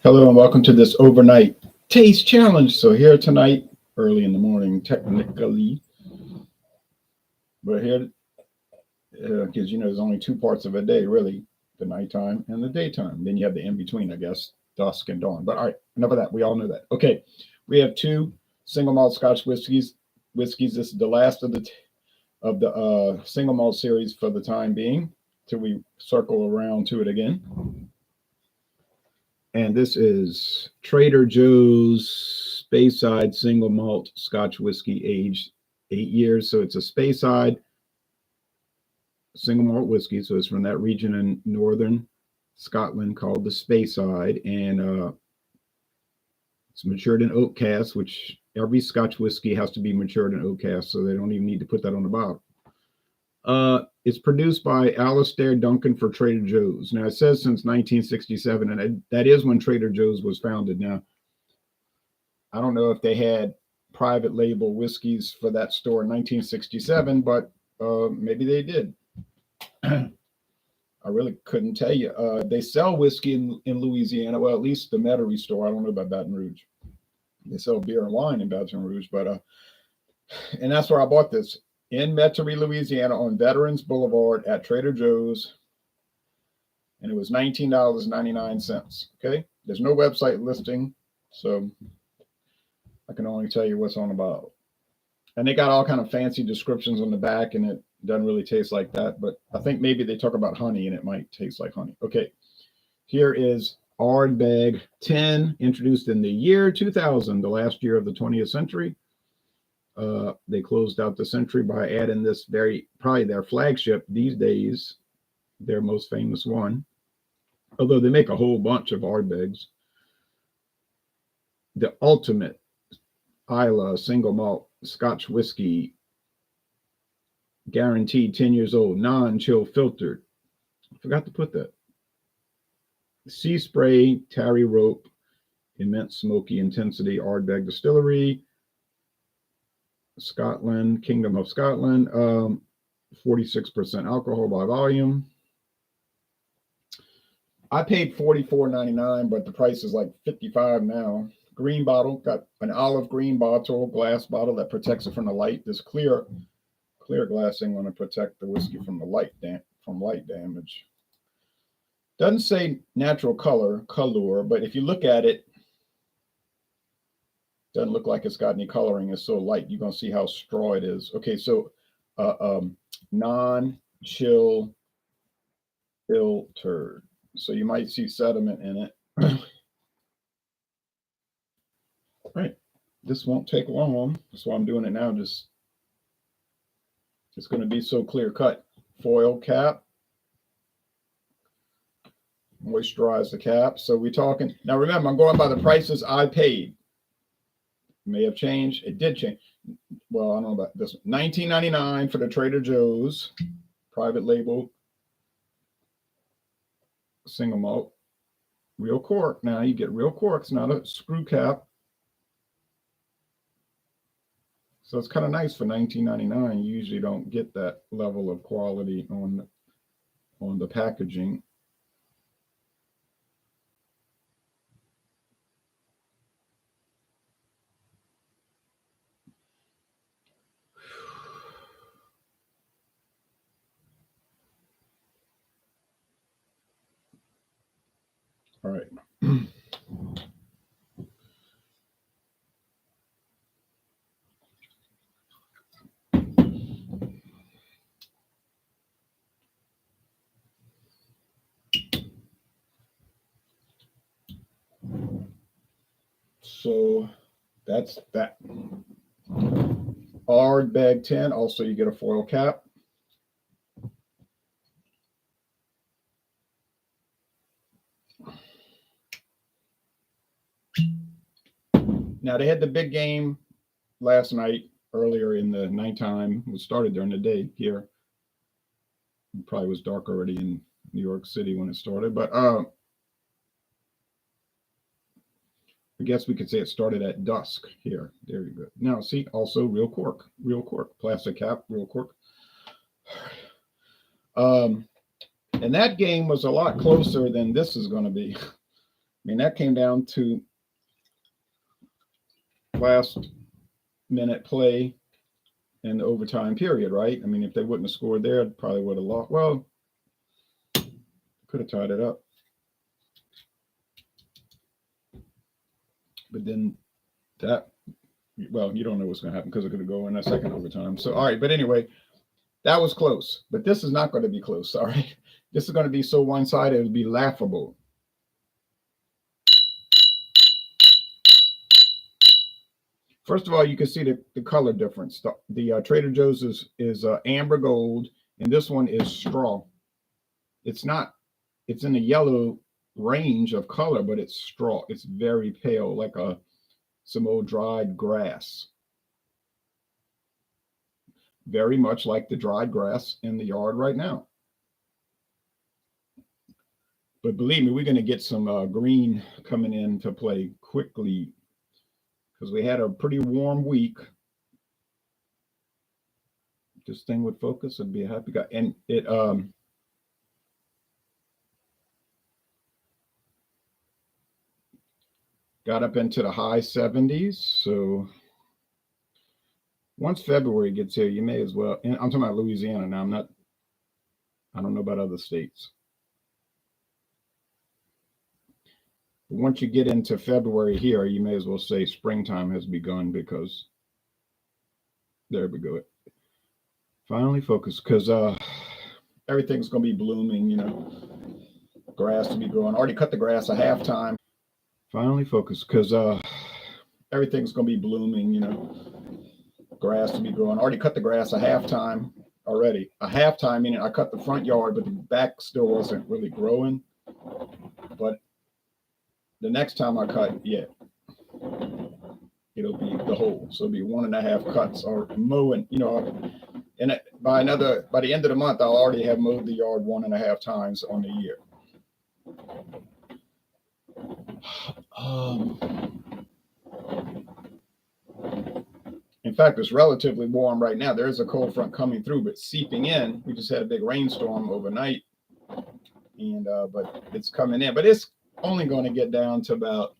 Hello and welcome to this overnight taste challenge. So here tonight, early in the morning, technically, but here, because there's only two parts of a day, really, the nighttime and the daytime. Then you have the in between, I guess, dusk and dawn. But all right, enough of that. We all know that. Okay, we have two single malt Scotch whiskeys. This is the last of the single malt series for the time being, till we circle around to it again. And this is Trader Joe's Speyside single malt Scotch whiskey, aged 8 years. So it's a Speyside single malt whiskey. So it's from that region in northern Scotland called the Speyside, and it's matured in oak casks, which every Scotch whiskey has to be matured in oak casks, so they don't even need to put that on the bottle. It's produced by Alistair Duncan for Trader Joe's. Now, it says since 1967, and that is when Trader Joe's was founded. Now, I don't know if they had private label whiskeys for that store in 1967, but maybe they did. I really couldn't tell you. They sell whiskey in Louisiana. Well, at least the Metairie store. I don't know about Baton Rouge. They sell beer and wine in Baton Rouge, but and that's where I bought this. In Metairie, Louisiana, on Veterans Boulevard at Trader Joe's, and it was $19.99. Okay, there's no website listing, so I can only tell you what's on the bottle. And they got all kind of fancy descriptions on the back, and it doesn't really taste like that. But I think maybe they talk about honey, and it might taste like honey. Okay, here is Ardbeg 10, introduced in the year 2000, the last year of the 20th century. They closed out the century by adding this probably their flagship these days, their most famous one, although they make a whole bunch of Ardbegs. The ultimate Islay single malt Scotch whiskey, guaranteed 10 years old, non-chill filtered. I forgot to put that. Sea spray, tarry rope, immense smoky intensity, Ardbeg Distillery, Scotland, Kingdom of Scotland, 46% alcohol by volume. I paid $44.99, but the price is like $55 now. Green bottle, got an olive green bottle, glass bottle that protects it from the light. This clear glass ain't going to protect the whiskey from the light damage. Doesn't say natural color, but if you look at it, doesn't look like it's got any coloring. It's so light. You're going to see how straw it is. Okay, so non-chill filtered. So you might see sediment in it. Right. This won't take long. That's why I'm doing it now. It's going to be so clear cut. Foil cap. Moisturize the cap. So we're talking. Now remember, I'm going by the prices I paid. May have changed. It did change. Well, I don't know about this one. $19.99 for the Trader Joe's private label single malt. Real cork. Now you get real corks, not a screw cap. So it's kind of nice for $19.99. You usually don't get that level of quality on the packaging. All right. So that's that. Ardbeg 10. Also, you get a foil cap. Now, they had the big game last night, earlier in the nighttime. It started during the day here. It probably was dark already in New York City when it started. But I guess we could say it started at dusk here. There you go. Now, see, also real cork, plastic cap, real cork. And that game was a lot closer than this is going to be. mean, that came down to last minute play in the overtime period, right? I mean, if they wouldn't have scored there, it probably would have lost. Well, could have tied it up. But then that, well, you don't know what's going to happen because it could go in a second overtime. So, all right. But anyway, that was close. But this is not going to be close. All right. This is going to be so one-sided, it would be laughable. First of all, you can see the color difference. The Trader Joe's is amber gold, and this one is straw. It's not, it's in the yellow range of color, but it's straw. It's very pale, like some old dried grass. Very much like the dried grass in the yard right now. But believe me, we're going to get some green coming into play quickly, because we had a pretty warm week. If this thing would focus, I'd be a happy guy. And it got up into the high 70s. So once February gets here, you may as well. And I'm talking about Louisiana now. I don't know about other states. But once you get into February here, you may as well say springtime has begun, because there we go. Finally focus, because everything's going to be blooming, you know. Grass to be growing. Already cut the grass at halftime. Finally focus, because everything's going to be blooming, you know. Grass to be growing. Already cut the grass at halftime already. A halftime meaning I cut the front yard, but the back still wasn't really growing. But the next time I cut, yeah, it'll be the whole. So it'll be 1.5 cuts or mowing, you know. And by the end of the month, I'll already have mowed the yard 1.5 times on the year. In fact, it's relatively warm right now. There is a cold front coming through, but seeping in. We just had a big rainstorm overnight, and but it's coming in. But it's only going to get down to about,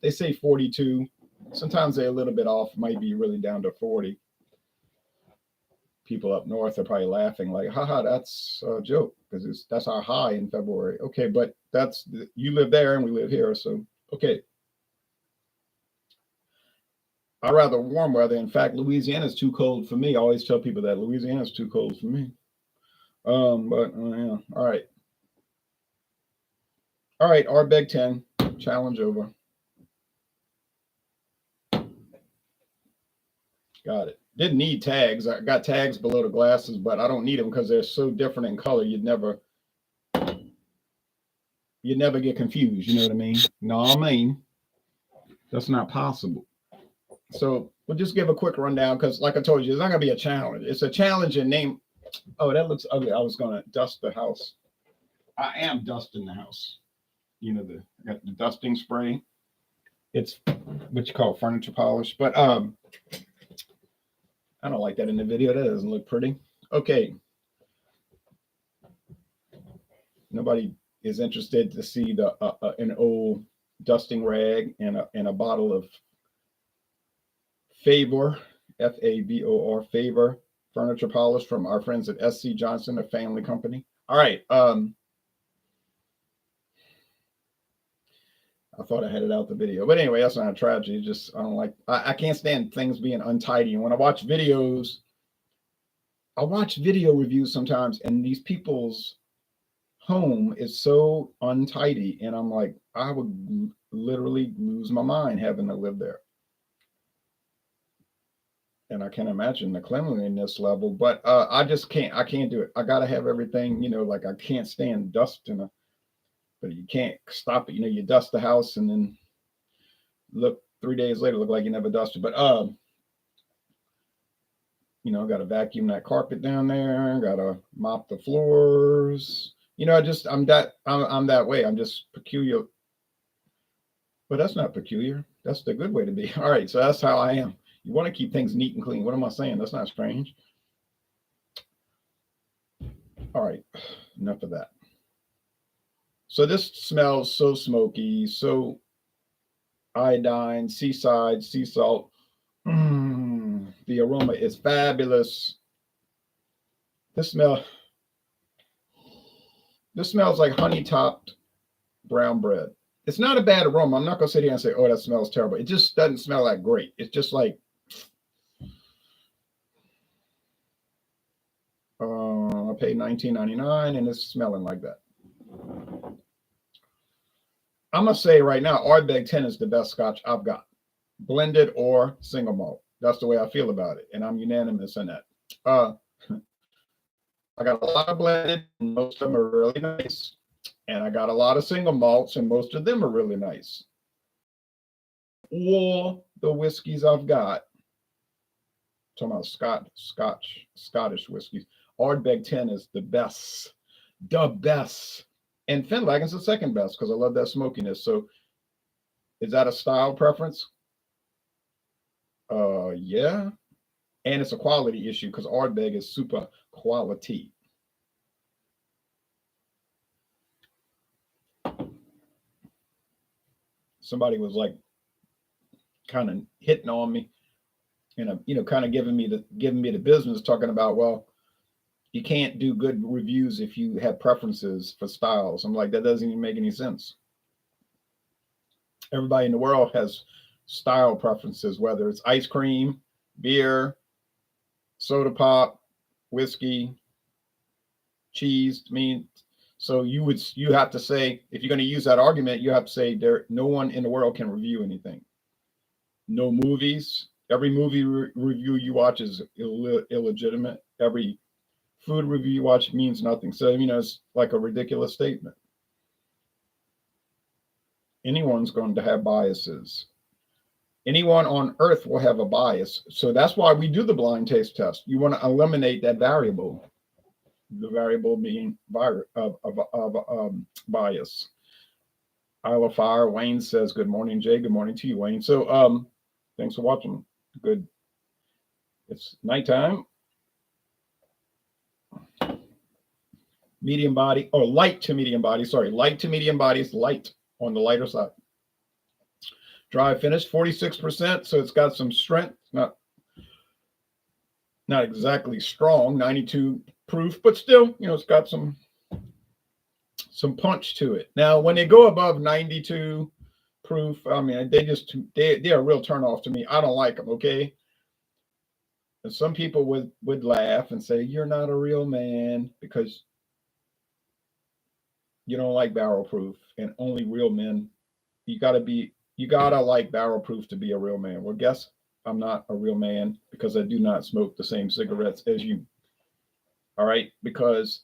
they say 42. Sometimes they're a little bit off. Might be really down to 40. People up north are probably laughing like, haha, that's a joke, because that's our high in February. Okay, but you live there and we live here, so okay. I'd rather warm weather. In fact, Louisiana's too cold for me. I always tell people that Louisiana's too cold for me. But yeah, all right. All right, Ardbeg 10, challenge over. Got it. Didn't need tags. I got tags below the glasses, but I don't need them because they're so different in color. You'd never get confused. You know what I mean? No, I mean, that's not possible. So we'll just give a quick rundown, because like I told you, it's not going to be a challenge. It's a challenge in name. Oh, that looks ugly. I was going to dust the house. I am dusting the house. You know, I got the dusting spray. It's what you call furniture polish. But I don't like that in the video. That doesn't look pretty. Okay. Nobody is interested to see an old dusting rag and a bottle of Favor, F-A-V-O-R, Favor furniture polish from our friends at SC Johnson, a family company. All right. I thought I had it out the video, but anyway, that's not a tragedy. Just I don't like. I can't stand things being untidy. And when I watch videos, I watch video reviews sometimes, and these people's home is so untidy, and I'm like, I would literally lose my mind having to live there. And I can't imagine the cleanliness level, but I just can't. I can't do it. I gotta have everything, you know. Like I can't stand dust but you can't stop it. You know, you dust the house and then look 3 days later, look like you never dusted. But you know, got to vacuum that carpet down there. Got to mop the floors. You know, I'm that way. I'm just peculiar. But that's not peculiar. That's the good way to be. All right, so that's how I am. You want to keep things neat and clean. What am I saying? That's not strange. All right, enough of that. So this smells so smoky, so iodine, seaside, sea salt. The aroma is fabulous. This smell, this smells like honey topped brown bread. It's not a bad aroma. I'm not gonna sit here and say, "Oh, that smells terrible." It just doesn't smell that great. It's just like I paid $19.99 and it's smelling like that. I'm gonna say right now, Ardbeg 10 is the best Scotch I've got, blended or single malt. That's the way I feel about it, and I'm unanimous in that. I got a lot of blended, and most of them are really nice, and I got a lot of single malts, and most of them are really nice. All the whiskeys I've got, talking about Scottish whiskeys, Ardbeg 10 is the best, and Finlagan's the second best because I love that smokiness. So, is that a style preference? Yeah, and it's a quality issue because Ardbeg is super quality. Somebody was like kind of hitting on me and kind of giving me the business, talking about, well, you can't do good reviews if you have preferences for styles. I'm like, that doesn't even make any sense. Everybody in the world has style preferences, whether it's ice cream, beer, soda pop, whiskey, cheese. I mean, so you have to say, if you're going to use that argument, you have to say no one in the world can review anything. No movies. Every movie review you watch is illegitimate. Every food review you watch means nothing. So, it's like a ridiculous statement. Anyone's going to have biases. Anyone on earth will have a bias. So that's why we do the blind taste test. You want to eliminate that variable. The variable being bias. Isle of Fire. Wayne says, "Good morning, Jay. Good morning to you, Wayne." So, thanks for watching. Good. It's nighttime. Medium body, or light to medium body. Sorry, light to medium body is light on the lighter side. Dry finish, 46%. So it's got some strength. Not exactly strong, 92 proof, but still, it's got some punch to it. Now, when they go above 92 proof, I mean, they're a real turnoff to me. I don't like them. Okay. And some people would laugh and say, "You're not a real man because you don't like barrel proof," and only real men. You gotta like barrel proof to be a real man. Well, guess I'm not a real man because I do not smoke the same cigarettes as you. All right, because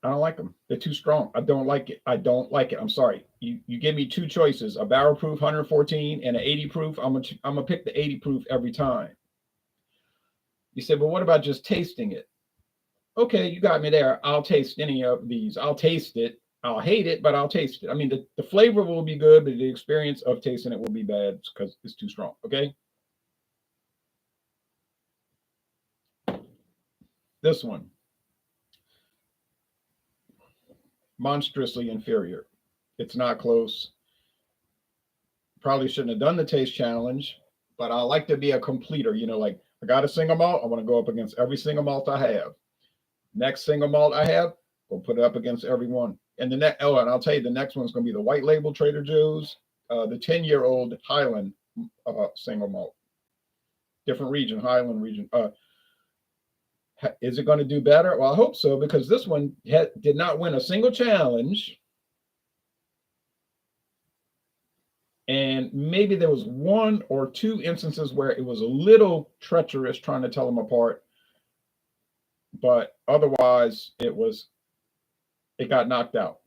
I don't like them. They're too strong. I don't like it. I'm sorry. You give me two choices: a barrel proof 114 and an 80 proof. I'm gonna pick the 80 proof every time. You said, "But what about just tasting it?" Okay, you got me there. I'll taste any of these. I'll taste it. I'll hate it, but I'll taste it. I mean, the flavor will be good, but the experience of tasting it will be bad because it's too strong. Okay. This one, monstrously inferior. It's not close. Probably shouldn't have done the taste challenge, but I like to be a completer. Like I got a single malt. I want to go up against every single malt I have. Next single malt I have, we'll put it up against every one. And and I'll tell you, the next one's going to be the white label Trader Joe's, the 10-year-old Highland single malt. Different region, Highland region. Is it going to do better? Well, I hope so, because this one did not win a single challenge. And maybe there was one or two instances where it was a little treacherous trying to tell them apart. But otherwise, it got knocked out.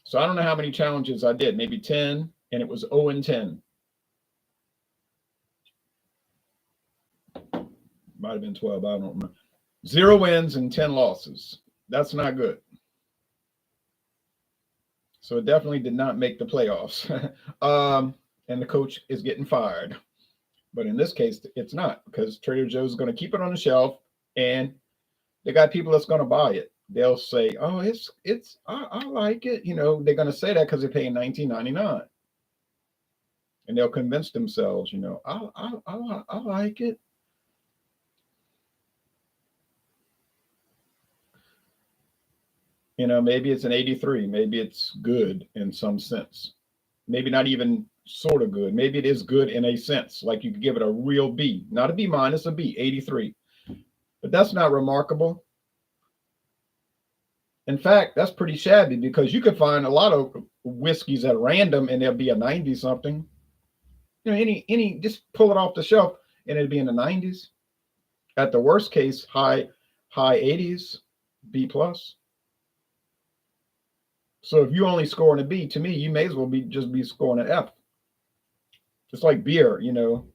So I don't know how many challenges I did, maybe 10, and it was 0-10. Might have been 12, I don't remember. 0 wins and 10 losses. That's not good. So it definitely did not make the playoffs. And the coach is getting fired. But in this case, it's not, because Trader Joe's is going to keep it on the shelf, and they got people that's going to buy it. they'll say, "Oh, I like it." You know, they're gonna say that because they're paying 19.99, and they'll convince themselves, you know, I like it. You know, maybe it's an 83, maybe it's good in some sense, maybe not even sort of good. Maybe it is good in a sense, like you could give it a real B, not a B minus, a B, 83. But that's not remarkable. In fact, that's pretty shabby because you could find a lot of whiskeys at random and there'll be a 90 something. You know, any just pull it off the shelf and it'll be in the 90s. At the worst case, high 80s, B plus. So if you only scoring a B, to me, you may as well be scoring an F. It's like beer, you know.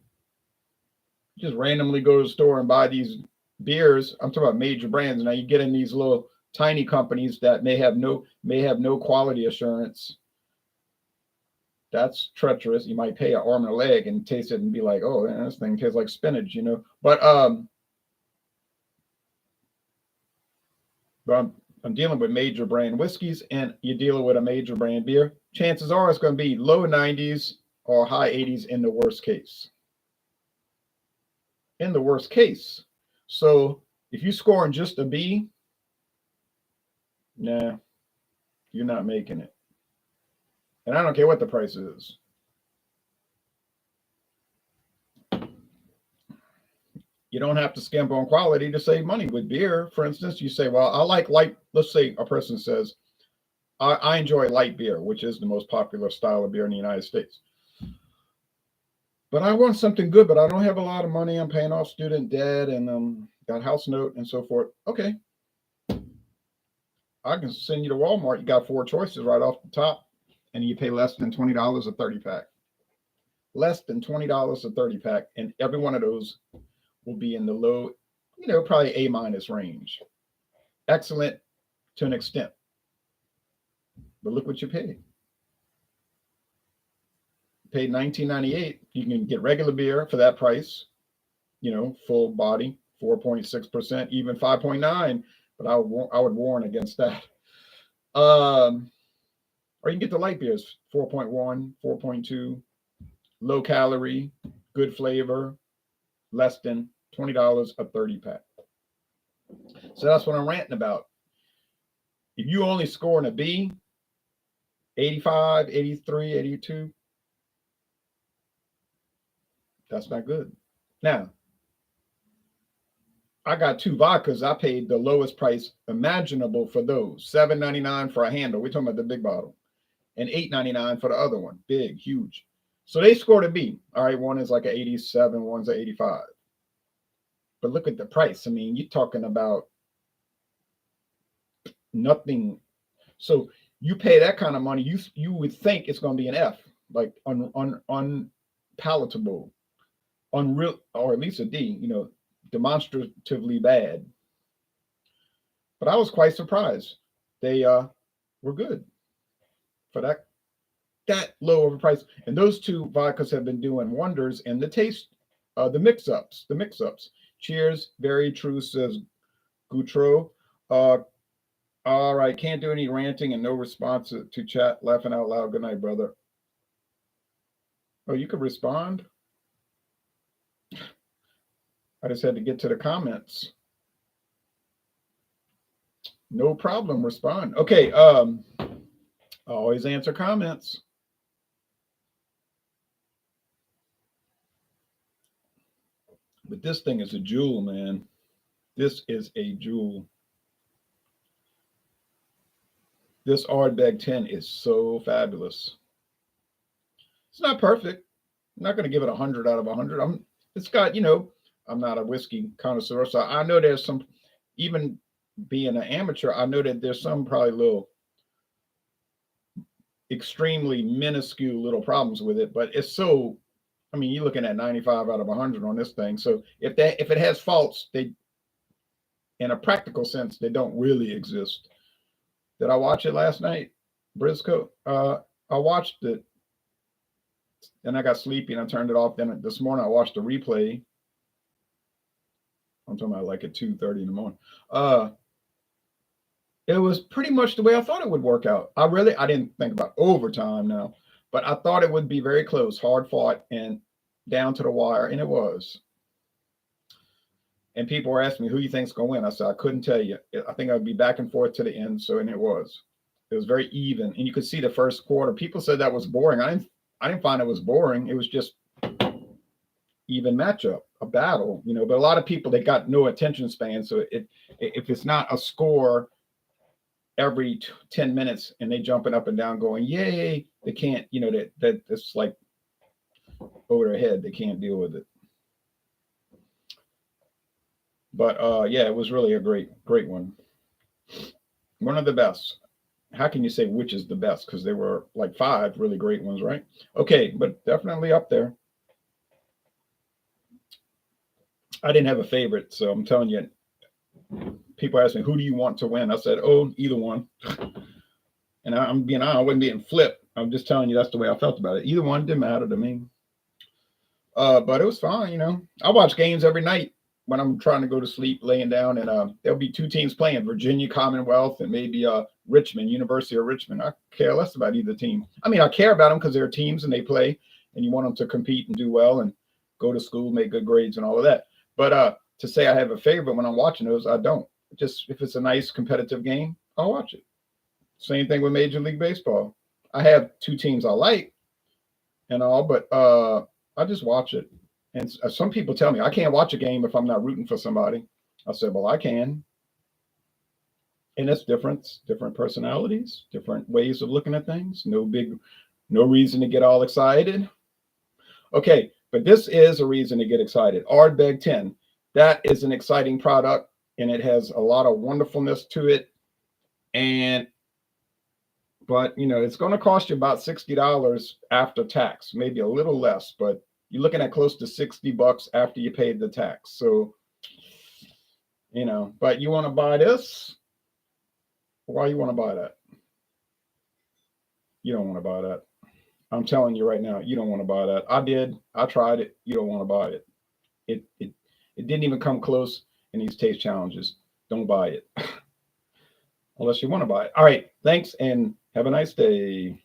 Just randomly go to the store and buy these beers. I'm talking about major brands. Now you get in these little tiny companies that may have no quality assurance. That's treacherous. You might pay an arm and a leg and taste it and be like, oh, man, this thing tastes like spinach, you know. But I'm dealing with major brand whiskeys, and you're dealing with a major brand beer. Chances are it's going to be low 90s or high 80s in the worst case. In the worst case. So if you scoring just a B, nah, you're not making it. And I don't care what the price is. You don't have to skimp on quality to save money. With beer, for instance, you say, well, I like light. Let's say a person says, I enjoy light beer, which is the most popular style of beer in the United States. But I want something good, but I don't have a lot of money. I'm paying off student debt and got house note and so forth. Okay. I can send you to Walmart. You got 4 choices right off the top, and you pay less than $20 a 30 pack. Less than $20 a 30 pack, and every one of those will be in the low, probably A minus range. Excellent to an extent. But look what you paid. Paid $19.98. You can get regular beer for that price, full body, 4.6%, even 5.9. But I would warn against that. Or you can get the light beers, 4.1, 4.2, low calorie, good flavor, less than $20 a 30 pack. So that's what I'm ranting about. If you only scoring a B, 85, 83, 82, that's not good. Now, I got 2 vodkas. I paid the lowest price imaginable for those. $7.99 for a handle. We're talking about the big bottle. And $8.99 for the other one. Big, huge. So they scored a B. All right, one is like an 87, one's an 85. But look at the price. I mean, you're talking about nothing. So you pay that kind of money, you would think it's going to be an F, like unpalatable, unreal, or at least a D, demonstratively bad. But I was quite surprised. They were good for that low of a price. And those 2 vodkas have been doing wonders in the taste, the mix-ups. Cheers, very true, says Goutreau. All right, can't do any ranting and no response to chat. Laughing out loud. Good night, brother. Oh, you could respond. I just had to get to the comments. No problem. Respond. Okay. Always answer comments. But this thing is a jewel, man. This is a jewel. This Ardbeg 10 is so fabulous. It's not perfect. I'm not going to give it 100 out of 100. It's got, I'm not a whiskey connoisseur, so I know there's some, even being an amateur, I know that there's some probably little extremely minuscule little problems with it, but it's so, I mean, you're looking at 95 out of 100 on this thing. So if it has faults, they, in a practical sense, they don't really exist. Did I watch it last night, Briscoe? I watched it, and I got sleepy and I turned it off. Then this morning I watched the replay. I'm talking about like at 2:30 in the morning. It was pretty much the way I thought it would work out. I didn't think about overtime now, but I thought it would be very close, hard fought, and down to the wire, and it was. And people were asking me who you think's going to win. I said I couldn't tell you. I think I'd be back and forth to the end. So, and it was. It was very even, and you could see the first quarter. People said that was boring. I didn't find it was boring. It was just even matchup, a battle, you know. But a lot of people, they got no attention span. So if it's not a score every 10 minutes and they jumping up and down going, yay, they can't, you know, that's like over their head. They can't deal with it. But yeah, it was really a great one. One of the best. How can you say which is the best? Because there were like 5 really great ones, right? Okay, but definitely up there. I didn't have a favorite, so I'm telling you, people ask me, who do you want to win? I said, oh, either one. And I'm being honest, I wasn't being flipped. I'm just telling you that's the way I felt about it. Either one didn't matter to me. But it was fine, you know. I watch games every night when I'm trying to go to sleep, laying down, and there'll be 2 teams playing, Virginia Commonwealth and maybe Richmond, University of Richmond. I care less about either team. I mean, I care about them because they're teams and they play, and you want them to compete and do well and go to school, make good grades and all of that. But to say I have a favorite when I'm watching those, I don't. Just if it's a nice competitive game, I'll watch it. Same thing with Major League Baseball. I have 2 teams I like and all, but I just watch it. And some people tell me I can't watch a game if I'm not rooting for somebody. I said, well, I can. And it's different personalities, different ways of looking at things. No reason to get all excited. Okay, but this is a reason to get excited. Ardbeg 10. That is an exciting product, and it has a lot of wonderfulness to it. But you know, it's going to cost you about $60 after tax, maybe a little less, but you're looking at close to $60 after you paid the tax. So, you know, but you want to buy this? Why you want to buy that? You don't want to buy that. I'm telling you right now, you don't want to buy that. I did. I tried it. You don't want to buy it. It didn't even come close in these taste challenges. Don't buy it unless you want to buy it. All right. Thanks and have a nice day.